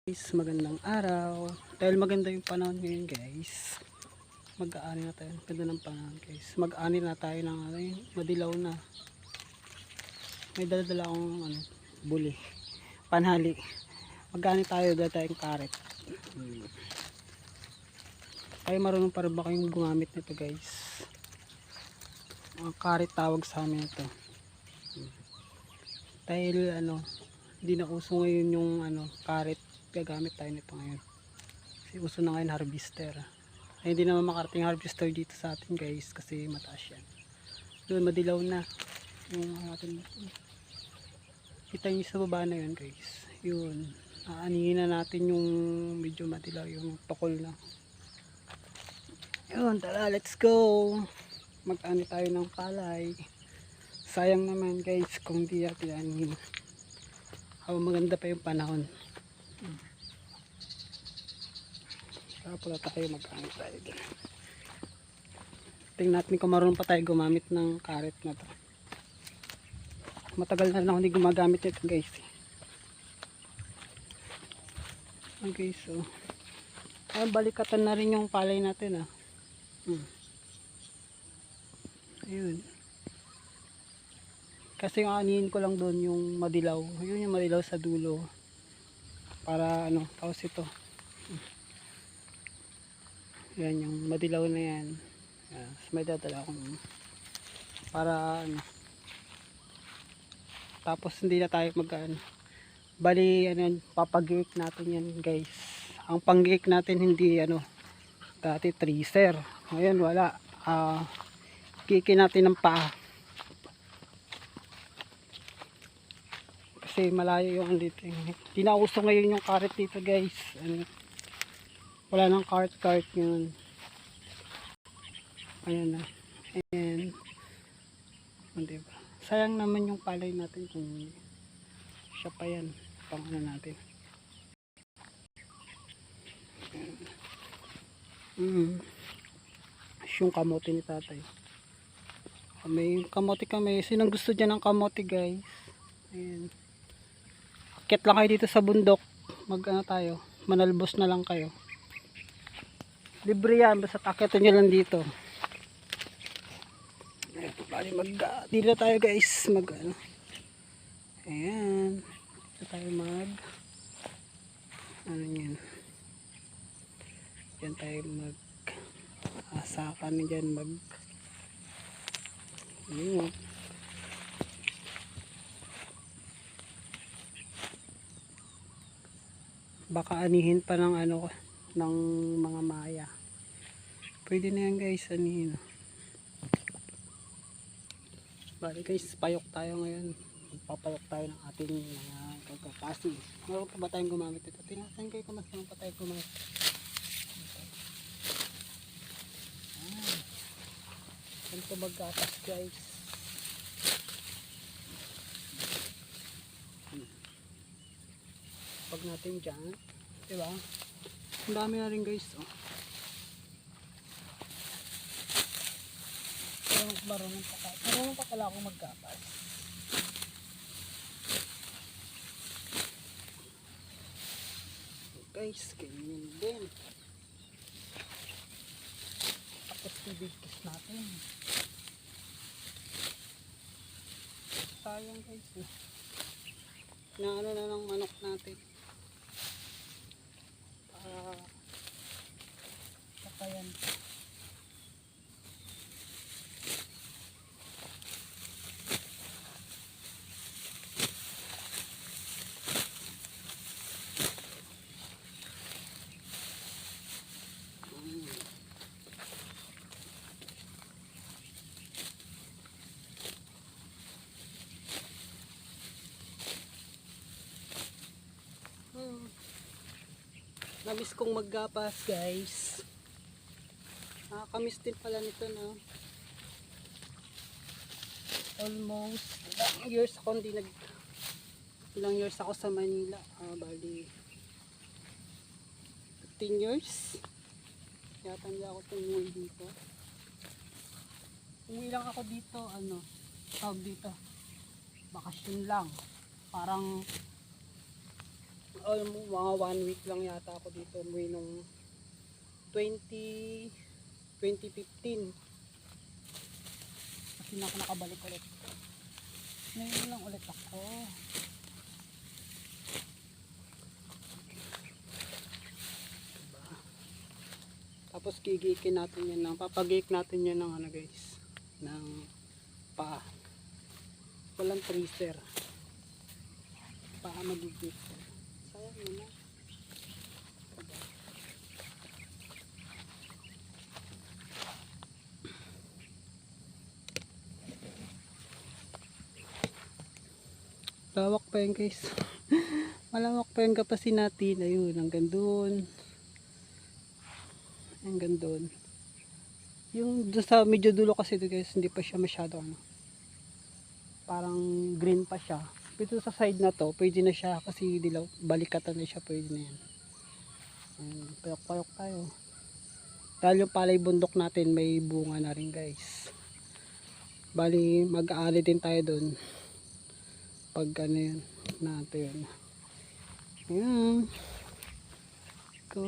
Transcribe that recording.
Guys, magandang araw. Dahil maganda yung panahon ngayon guys, mag-aani na tayo. Ganda ng panahon guys. Mag-aani na tayo ng madilaw na. May dala-dala akong buli. Panhali. Mag-aani tayo, dala tayong karet. Tayo marunong para ba kayong gumamit nito guys. Ang karet tawag sa amin ito. Dahil hindi na uso ngayon yung karet. Gagamit tayo nito ngayon kasi uso na ngayon harvester. Ay, hindi naman makarating harvester dito sa atin guys kasi mataas yan. Doon madilaw na yung atin. Kita nyo sa baba na yun guys, yun aanihin na natin yung medyo madilaw, yung tukol na yun. Tara, let's go. Mag-ani tayo ng palay. Sayang naman guys kung di natin anihin habang maganda pa yung panahon. Kaya pala tayo mag-ani tayo dun. Tingnan natin kung marunong pa tayo gumamit ng karet na to. Matagal na rin ako hindi gumagamit nito guys. Okay, so balikatan na rin yung palay natin ayun. Kasi yung anihin ko lang doon yung madilaw. Yun yung madilaw sa dulo. Para tapos ito. Yan yung madilaw na yan. May dadala akong para tapos hindi na tayo bali papag-giik natin yan guys. Ang pang-giik natin hindi dati tracer. Ngayon wala. Giikin natin ng paa. Kasi malayo yung dito. Hindi na uso ngayon yung karet dito guys. Wala nang cart yun. Ayan na. Ayan. Diba? Sayang naman yung palay natin kung siya pa yan. Pang natin. Yung kamote ni tatay. May kamote kami. Sinong gusto dyan ng kamote guys? Ayan. Akit lang kayo dito sa bundok. Tayo. Manalbos na lang kayo. Libre yan, basta takitin nyo lang dito. Dito tayo guys, ayan, dito tayo yan. Yan tayo asakan dyan yun. Baka anihin pa ng ng mga maya. Pwede na yan guys, anihin. Bali guys, payok tayo ngayon. Magpapayok tayo ng ating mga gagapasi. Meron pa ba tayong gumamit ito? Tinasan kayo kung mas meron pa tayong gumamit. Ganito maggatas guys. Pag natin dyan, diba? Ang dami na rin guys. Marunong pa pala akong maggapas. Guys, ganyan din. Tapos ibigkis natin. Sayang guys. Na ng manok natin. Patayan. Namiss kong maggapas guys. Nakakamiss din pala nito almost ilang years ako sa Manila. Bali 15 years yata hindi ako tumuwi dito. Umuwi lang ako dito tawag dito bakasyon lang, parang Mga 1 week lang yata ako dito umuwi nung 2015. Kasi na ako nakabalik ulit. Ngayon lang ulit ako. Diba? Tapos gigikin natin yan ng, papagik natin yan ng ano guys, ng paa. Walang tracer. Paa magigik. Sayang yun na. Lawak pa yan guys. Malawak pa yung kapasin natin. Ayun, hanggang doon. Hanggang doon. Yung doon sa medyo dulo kasi ito guys, hindi pa siya masyado ano. Parang green pa siya. Dito sa side na to, pwede na siya kasi dilaw, balikatan na siya, pwede na yan. Ayan, payok-payok tayo. Dahil yung palay bundok natin may bunga na rin guys. Bali, mag-aali din tayo doon. Pag ano yun, natin yun. Ayan. Go.